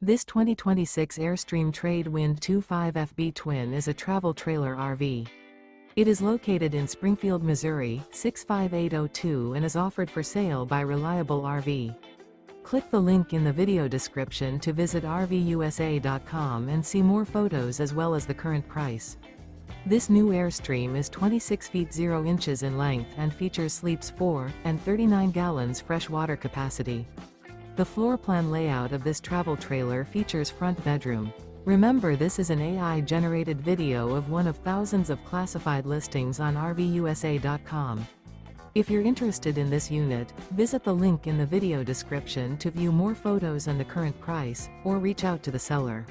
This 2026 Airstream Trade Wind 25FB Twin is a travel trailer RV. It is located in Springfield, Missouri, 65802 and is offered for sale by Reliable RV. Click the link in the video description to visit RVUSA.com and see more photos as well as the current price. This new Airstream is 26 feet 0 inches in length and features sleeps 4 and 39 gallons fresh water capacity. The floor plan layout of this travel trailer features front bedroom. Remember, this is an AI-generated video of one of thousands of classified listings on RVUSA.com. If you're interested in this unit, visit the link in the video description to view more photos and the current price, or reach out to the seller.